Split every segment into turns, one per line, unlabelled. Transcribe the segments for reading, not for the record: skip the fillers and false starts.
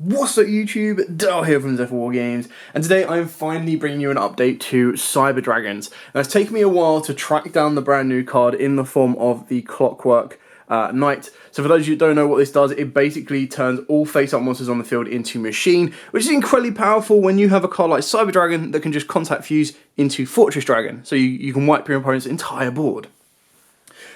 What's up YouTube, Dale here from Zephyr War Games, and today I'm finally bringing you an update to Cyber Dragons. Now it's taken me a while to track down the brand new card in the form of the Clockwork Knight. So for those of you who don't know what this does, it basically turns all face-up monsters on the field into machine, which is incredibly powerful when you have a card like Cyber Dragon that can just contact fuse into Fortress Dragon, so you can wipe your opponent's entire board.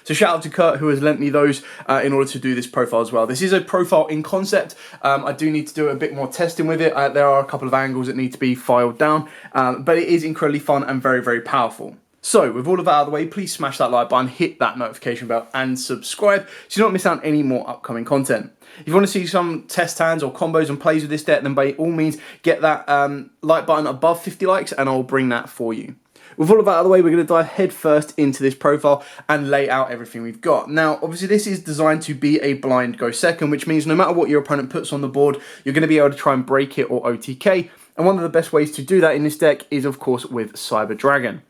So shout out to Kurt who has lent me those in order to do this profile as well. This is a profile in concept. I do need to do a bit more testing with it. There are a couple of angles that need to be filed down, but it is incredibly fun and very, very powerful. So with all of that out of the way, please smash that like button, hit that notification bell and subscribe so you don't miss out on any more upcoming content. If you want to see some test hands or combos and plays with this deck, then by all means get that like button above 50 likes and I'll bring that for you. With all of that out of the way, we're going to dive head first into this profile and lay out everything we've got. Now, obviously, this is designed to be a blind go second, which means no matter what your opponent puts on the board, you're going to be able to try and break it or OTK. And one of the best ways to do that in this deck is, of course, with Cyber Dragon.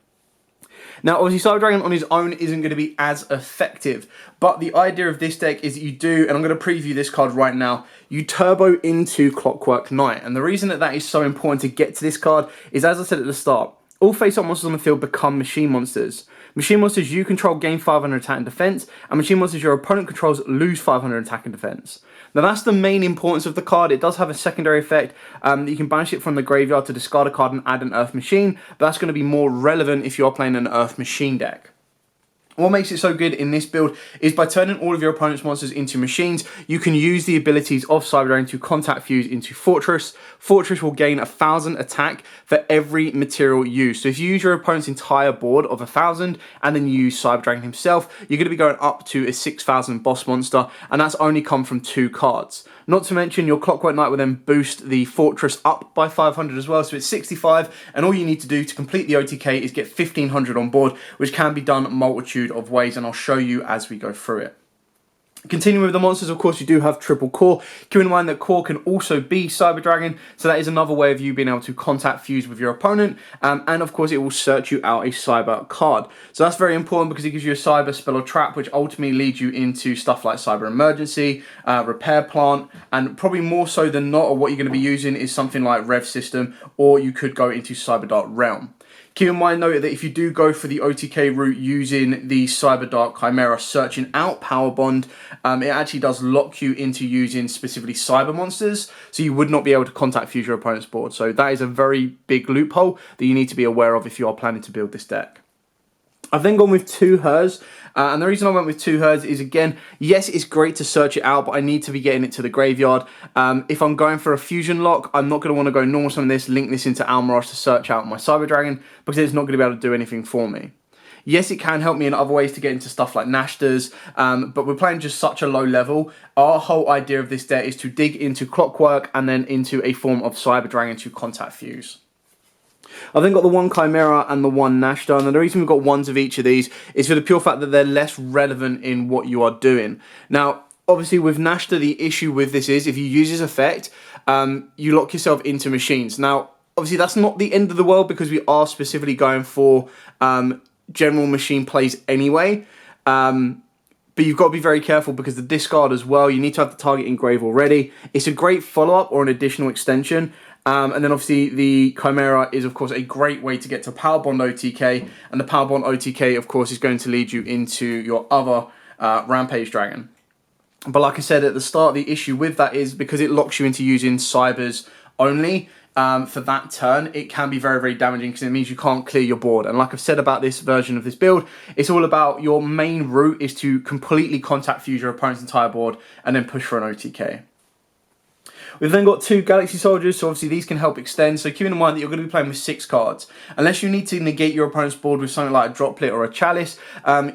Now, obviously, Cyber Dragon on his own isn't going to be as effective, but the idea of this deck is that you do, and I'm going to preview this card right now, you turbo into Clockwork Knight. And the reason that that is so important to get to this card is, as I said at the start, all face-up monsters on the field become machine monsters. Machine monsters you control gain 500 attack and defense, and machine monsters your opponent controls lose 500 attack and defense. Now that's the main importance of the card. It does have a secondary effect that you can banish it from the graveyard to discard a card and add an Earth Machine, but that's going to be more relevant if you're playing an Earth Machine deck. What makes it so good in this build is by turning all of your opponent's monsters into machines, you can use the abilities of Cyber Dragon to contact fuse into Fortress. Fortress will gain 1,000 attack for every material used. So if you use your opponent's entire board of 1,000 and then you use Cyber Dragon himself, you're going to be going up to a 6,000 boss monster, and that's only come from 2 cards. Not to mention your Clockwork Knight will then boost the Fortress up by 500 as well, so it's 65, and all you need to do to complete the OTK is get 1,500 on board, which can be done a multitude of ways, and I'll show you as we go through it. Continuing with the monsters, of course, you do have triple core. Keep in mind that core can also be Cyber Dragon, so that is another way of you being able to contact fuse with your opponent, and of course it will search you out a cyber card. So that's very important because it gives you a cyber spell or trap, which ultimately leads you into stuff like cyber emergency, repair plant, and probably more so than not, or what you're going to be using is something like rev system, or you could go into cyber dart realm. Keep in mind, though, that if you do go for the OTK route using the Cyber Dark Chimera searching out Power Bond, it actually does lock you into using specifically cyber monsters, so you would not be able to contact fuse your opponent's board. So that is a very big loophole that you need to be aware of if you are planning to build this deck. I've then gone with 2 Hers, and the reason I went with 2 Hers is, again, yes, it's great to search it out, but I need to be getting it to the graveyard. If I'm going for a fusion lock, I'm not going to want to go normal summon this, link this into Almirage to search out my Cyber Dragon, because it's not going to be able to do anything for me. Yes, it can help me in other ways to get into stuff like Nashtas, but we're playing just such a low level. Our whole idea of this deck is to dig into Clockwork and then into a form of Cyber Dragon to contact fuse. I've then got the 1 Chimera and the 1 Nashta, and the reason we've got 1s of each of these is for the pure fact that they're less relevant in what you are doing. Now, obviously with Nashta, the issue with this is if you use this effect, you lock yourself into machines. Now, obviously that's not the end of the world because we are specifically going for general machine plays anyway. But you've got to be very careful because the discard as well, you need to have the target engrave already. It's a great follow-up or an additional extension. And then obviously the Chimera is of course a great way to get to Power Bond OTK, and the Power Bond OTK of course is going to lead you into your other Rampage Dragon. But like I said at the start, the issue with that is because it locks you into using Cybers only for that turn, it can be very, very damaging because it means you can't clear your board. And like I've said about this version of this build, it's all about your main route is to completely contact fuse your opponent's entire board and then push for an OTK. We've then got 2 Galaxy Soldiers, so obviously these can help extend, so keep in mind that you're going to be playing with 6 cards. Unless you need to negate your opponent's board with something like a Droplet or a Chalice,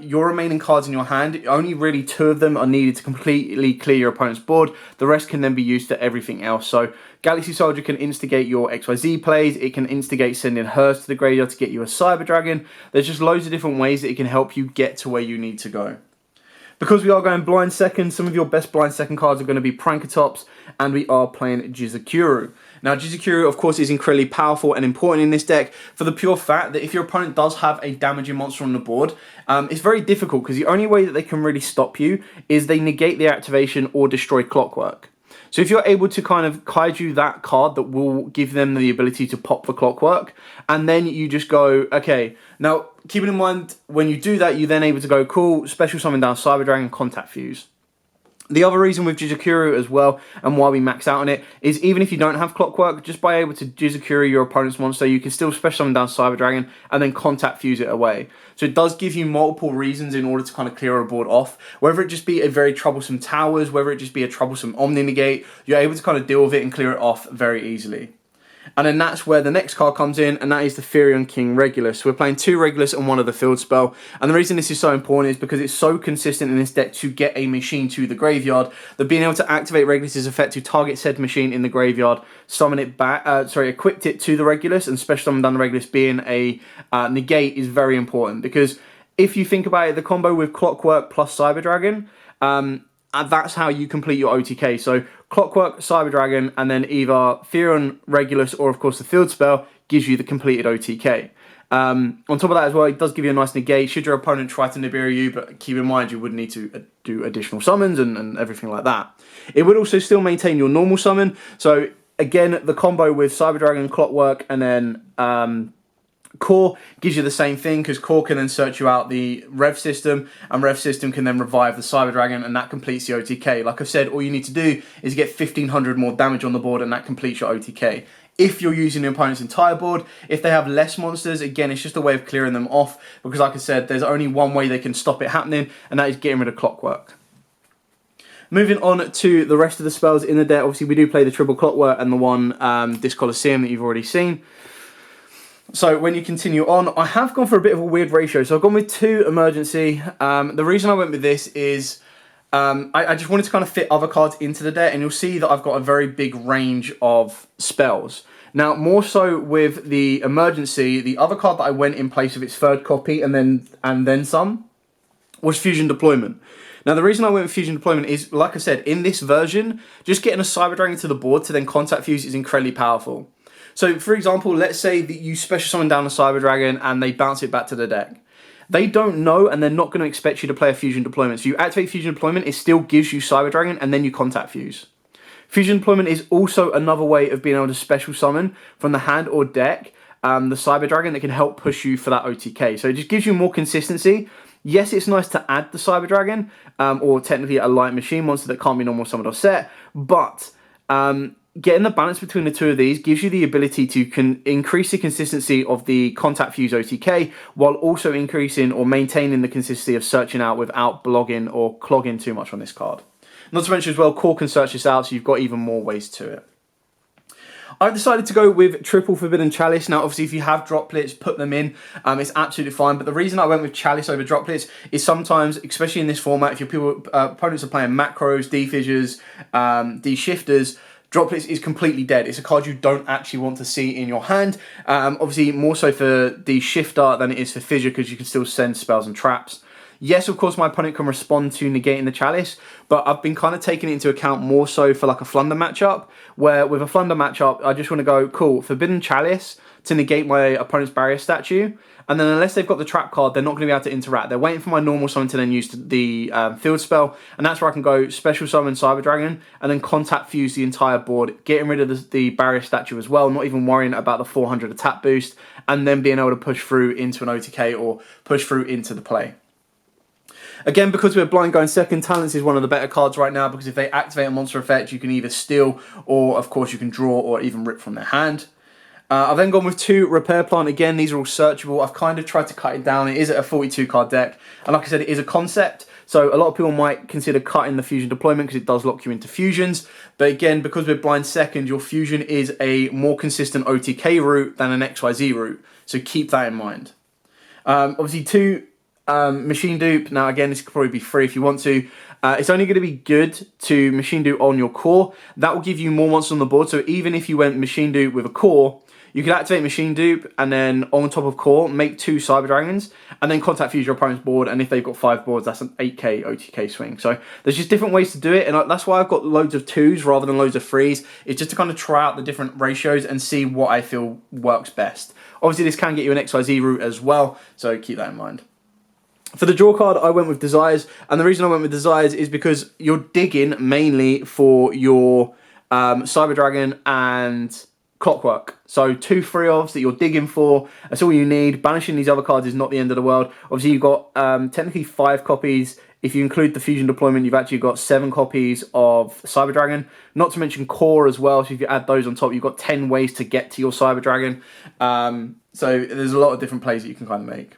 your remaining cards in your hand, only really 2 of them are needed to completely clear your opponent's board. The rest can then be used for everything else. So Galaxy Soldier can instigate your XYZ plays, it can instigate sending Hers to the graveyard to get you a Cyber Dragon. There's just loads of different ways that it can help you get to where you need to go. Because we are going blind second, some of your best blind second cards are going to be Prankatops, and we are playing Yugioh. Now, Yugioh, of course, is incredibly powerful and important in this deck for the pure fact that if your opponent does have a damaging monster on the board, it's very difficult because the only way that they can really stop you is they negate the activation or destroy Clockwork. So if you're able to kind of kaiju that card that will give them the ability to pop the Clockwork, and then you just go, okay, now keeping in mind when you do that, you're then able to go, cool, special summon down Cyber Dragon, Contact Fuse. The other reason with Yugioh as well, and why we max out on it, is even if you don't have Clockwork, just by able to Yugioh your opponent's monster, you can still special summon down Cyber Dragon and then Contact Fuse it away. So it does give you multiple reasons in order to kind of clear a board off. Whether it just be a very troublesome Towers, whether it just be a troublesome Omni Negate, you're able to kind of deal with it and clear it off very easily. And then that's where the next card comes in, and that is the Therion King Regulus. So we're playing 2 Regulus and 1 of the field spell. And the reason this is so important is because it's so consistent in this deck to get a machine to the graveyard that being able to activate Regulus's effect to target said machine in the graveyard, summon it back, equip it to the Regulus, and special summon down the Regulus being a negate is very important. Because if you think about it, the combo with Clockwork plus Cyber Dragon, and that's how you complete your OTK. So Clockwork, Cyber Dragon, and then either Therion Regulus or, of course, the field spell gives you the completed OTK. On top of that as well, it does give you a nice negate should your opponent try to Nibiru you, but keep in mind you would need to do additional summons and everything like that. It would also still maintain your normal summon. So, again, the combo with Cyber Dragon, Clockwork, and then Core gives you the same thing, because Core can then search you out the Rev System, and Rev System can then revive the Cyber Dragon, and that completes the OTK. Like I said, all you need to do is get 1500 more damage on the board, and that completes your OTK. If you're using the opponent's entire board, if they have less monsters, again, it's just a way of clearing them off, because like I said, there's only one way they can stop it happening, and that is getting rid of Clockwork. Moving on to the rest of the spells in the deck, obviously we do play the triple Clockwork and the one This Colosseum that you've already seen. So when you continue on, I have gone for a bit of a weird ratio. So I've gone with 2 Emergency. The reason I went with this is I just wanted to kind of fit other cards into the deck, and you'll see that I've got a very big range of spells. Now, more so with the Emergency, the other card that I went in place of its 3rd copy and then some was Fusion Deployment. Now, the reason I went with Fusion Deployment is, like I said, in this version, just getting a Cyber Dragon to the board to then Contact Fuse is incredibly powerful. So, for example, let's say that you special summon down a Cyber Dragon and they bounce it back to the deck. They don't know, and they're not going to expect you to play a Fusion Deployment. So you activate Fusion Deployment, it still gives you Cyber Dragon, and then you Contact Fuse. Fusion Deployment is also another way of being able to special summon from the hand or deck the Cyber Dragon that can help push you for that OTK. So it just gives you more consistency. Yes, it's nice to add the Cyber Dragon, or technically a light machine monster that can't be normal summoned or set, but getting the balance between the 2 of these gives you the ability to increase the consistency of the Contact Fuse OTK, while also increasing or maintaining the consistency of searching out without blogging or clogging too much on this card. Not to mention as well, Core can search this out, so you've got even more ways to it. I've decided to go with triple Forbidden Chalice. Now, obviously, if you have droplets, put them in. It's absolutely fine. But the reason I went with Chalice over droplets is sometimes, especially in this format, if your opponents are playing macros, D-fissures, D-shifters, droplets is completely dead. It's a card you don't actually want to see in your hand. Obviously, more so for the shifter than it is for fissure, because you can still send spells and traps. Yes, of course, my opponent can respond to negating the Chalice, but I've been kind of taking it into account more so for like a Flunder matchup, where with a Flunder matchup, I just want to go, cool, Forbidden Chalice to negate my opponent's barrier statue, and then unless they've got the trap card, they're not going to be able to interact. They're waiting for my normal summon to then use the field spell, and that's where I can go special summon Cyber Dragon, and then Contact Fuse the entire board, getting rid of the barrier statue as well, not even worrying about the 400 attack boost, and then being able to push through into an OTK or push through into the play. Again, because we're blind going second, Talents is one of the better cards right now, because if they activate a monster effect, you can either steal, or of course you can draw, or even rip from their hand. I've then gone with 2 Repair Plant. Again, these are all searchable. I've kind of tried to cut it down. It is a 42 card deck, and like I said, it is a concept, so a lot of people might consider cutting the Fusion Deployment because it does lock you into fusions. But again, because we're blind second, your fusion is a more consistent OTK route than an XYZ route, so keep that in mind. Obviously, 2 Machine Dupe. Now again, this could probably be free if you want to. It's only going to be good to Machine Dupe on your core. That will give you more monsters on the board, so even if you went Machine Dupe with a core, you could activate Machine Dupe, and then on top of core, make 2 Cyber Dragons, and then Contact Fuse your opponent's board, and if they've got 5 boards, that's an 8k OTK swing. So there's just different ways to do it, and that's why I've got loads of 2s rather than loads of 3s. It's just to kind of try out the different ratios and see what I feel works best. Obviously, this can get you an XYZ route as well, so keep that in mind. For the draw card, I went with Desires, and the reason I went with Desires is because you're digging mainly for your Cyber Dragon, and Clockwork. So 2 3-ofs that you're digging for. That's all you need. Banishing these other cards is not the end of the world. Obviously, you've got technically 5 copies. If you include the Fusion deployment, you've actually got 7 copies of Cyber Dragon. Not to mention Core as well. So if you add those on top, you've got 10 ways to get to your Cyber Dragon. So there's a lot of different plays that you can kind of make.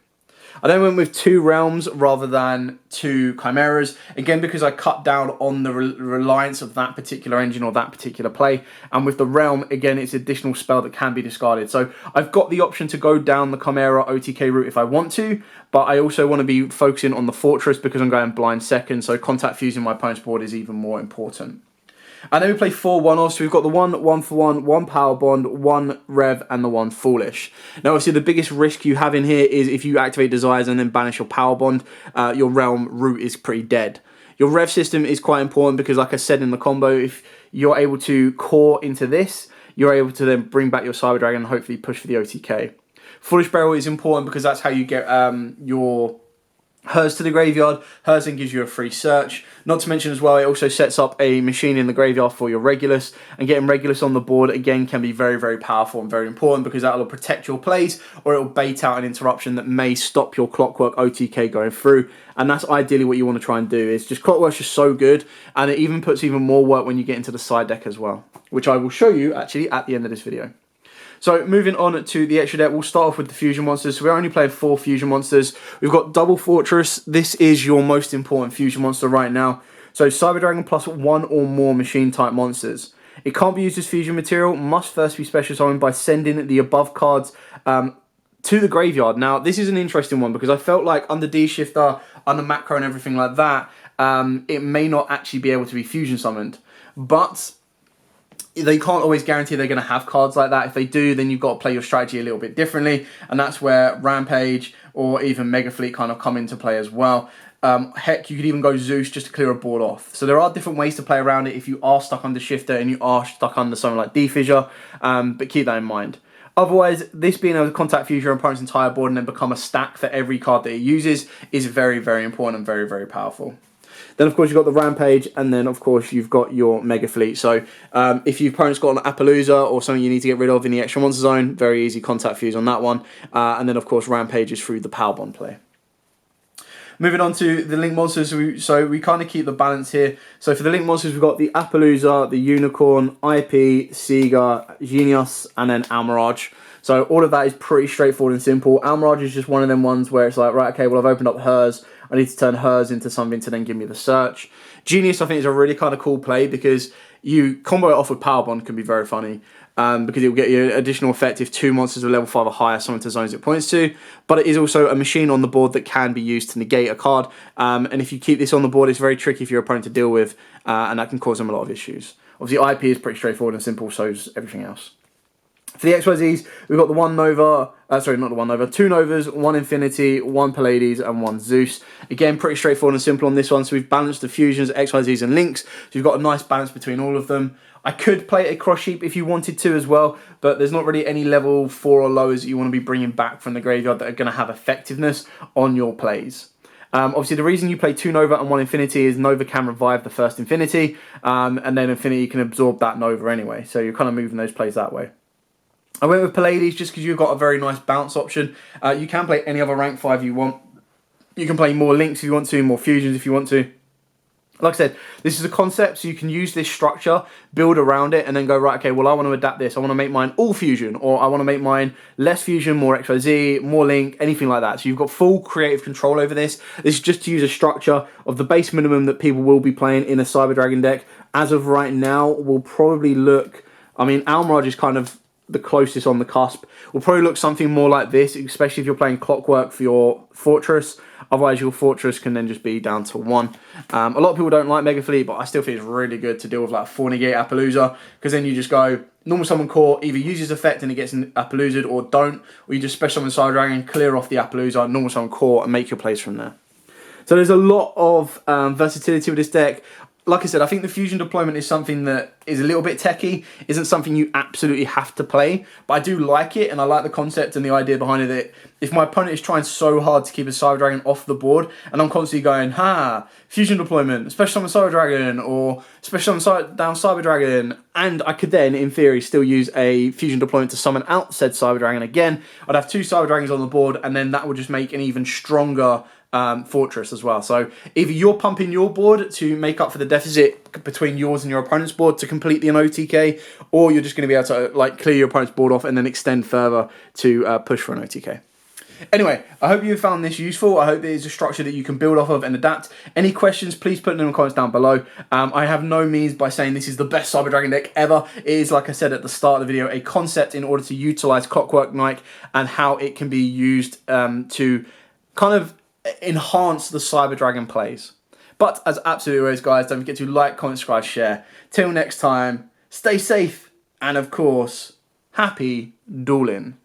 I then went with 2 Realms rather than 2 Chimeras, again because I cut down on the reliance of that particular engine or that particular play, and with the Realm, again, it's an additional spell that can be discarded. So I've got the option to go down the Chimera OTK route if I want to, but I also want to be focusing on the Fortress because I'm going blind second, so contact fusing my opponent's board is even more important. And then we play 4 1-offs. So we've got the 1 for 1, 1 Power Bond, 1 Rev, and the 1 Foolish. Now, obviously, the biggest risk you have in here is if you activate Desires and then banish your Power Bond, your Realm route is pretty dead. Your Rev system is quite important because, like I said in the combo, if you're able to core into this, you're able to then bring back your Cyber Dragon and hopefully push for the OTK. Foolish Barrel is important because that's how you get your Hers to the graveyard. Hers then gives you a free search. Not to mention as well, it also sets up a machine in the graveyard for your Regulus. And getting Regulus on the board, again, can be very, very powerful and very important because that will protect your plays or it will bait out an interruption that may stop your Clockwork OTK going through. And that's ideally what you want to try and do. Is just Clockwork's just so good, and it even puts even more work when you get into the side deck as well, which I will show you actually at the end of this video. So moving on to the extra deck, we'll start off with the Fusion Monsters. So we're only playing 4 Fusion Monsters. We've got Double Fortress. This is your most important Fusion Monster right now. So Cyber Dragon plus 1 or more machine type monsters. It can't be used as fusion material, must first be special summoned by sending the above cards to the graveyard. Now, this is an interesting one because I felt like under D-Shifter, under Macro and everything like that, it may not actually be able to be fusion summoned. But they can't always guarantee they're going to have cards like that. If they do, then you've got to play your strategy a little bit differently, and that's where Rampage or even Mega Fleet kind of come into play as well. Heck, you could even go Zeus just to clear a board off. So there are different ways to play around it if you are stuck under Shifter and you are stuck under something like D-Fissure, but keep that in mind. Otherwise, this being able to contact fuse your opponent's entire board and then become a stack for every card that it uses is very, very important and very, very powerful. Then, of course, you've got the Rampage, and then, of course, you've got your Mega Fleet. So, if your opponent's got an Appaloosa or something you need to get rid of in the extra monster zone, very easy contact fuse on that one. And then, of course, Rampage is through the Power Bond play. Moving on to the Link Monsters, so we kind of keep the balance here. So for the Link Monsters, we've got the Appaloosa, the Unicorn, IP, Sega, Genius, and then Almirage. So all of that is pretty straightforward and simple. Almirage is just one of them ones where it's like, right, okay, well, I've opened up Hers. I need to turn Hers into something to then give me the search. Genius, I think, is a really kind of cool play because you combo it off with Power Bond can be very funny. Because it will get you an additional effect if 2 monsters are level 5 or higher summon to zones it points to. But it is also a machine on the board that can be used to negate a card. And if you keep this on the board, it's very tricky for your opponent to deal with, and that can cause them a lot of issues. Obviously, IP is pretty straightforward and simple, so is everything else. For the XYZs, we've got the 1 Nova, sorry, not the 1 Nova, 2 Novas, 1 Infinity, 1 Pallades, and 1 Zeus. Again, pretty straightforward and simple on this one. So we've balanced the fusions, XYZs, and links. So you've got a nice balance between all of them. I could play it across sheep if you wanted to as well, but there's not really any level 4 or lowers that you want to be bringing back from the graveyard that are going to have effectiveness on your plays. Obviously, the reason you play 2 Nova and 1 Infinity is Nova can revive the first Infinity, and then Infinity can absorb that Nova anyway. So you're kind of moving those plays that way. I went with Pallades just because you've got a very nice bounce option. You can play any other rank 5 you want. You can play more links if you want to, more fusions if you want to. Like I said, this is a concept, so you can use this structure, build around it, and then go, right, okay, well, I want to adapt this. I want to make mine all fusion, or I want to make mine less fusion, more XYZ, more link, anything like that. So you've got full creative control over this. This is just to use a structure of the base minimum that people will be playing in a Cyber Dragon deck. As of right now, we'll probably look, I mean, Almirage is kind of the closest on the cusp. Will probably look something more like this, especially if you're playing Clockwork for your Fortress. Otherwise, your Fortress can then just be down to 1. A lot of people don't like Mega Fleet, but I still think it's really good to deal with like 4 negate Appaloosa, because then you just go normal summon core, either uses effect and it gets Appaloosa'd, or don't, or you just special summon Cyber Dragon, clear off the Appaloosa, normal summon core, and make your plays from there. So there's a lot of versatility with this deck. like I said, I think the fusion deployment is something that is a little bit techie, isn't something you absolutely have to play, but I do like it, and I like the concept and the idea behind it that if my opponent is trying so hard to keep a Cyber Dragon off the board, and I'm constantly going, fusion deployment, special summon Cyber Dragon, or special summon down Cyber Dragon, and I could then, in theory, still use a fusion deployment to summon out said Cyber Dragon again, I'd have 2 Cyber Dragons on the board, and then that would just make an even stronger fortress as well. So either you're pumping your board to make up for the deficit between yours and your opponent's board to completely an OTK, or you're just going to be able to like clear your opponent's board off and then extend further to push for an OTK. Anyway, I hope you found this useful. I hope it is a structure that you can build off of and adapt. Any questions, please put them in the comments down below. I have no means by saying this is the best Cyber Dragon deck ever. It is, like I said at the start of the video, a concept in order to utilize Clockwork Knight and how it can be used to kind of enhance the Cyber Dragon plays. But as absolutely always, guys, don't forget to like, comment, subscribe, share. Till next time, stay safe, and of course, happy dueling.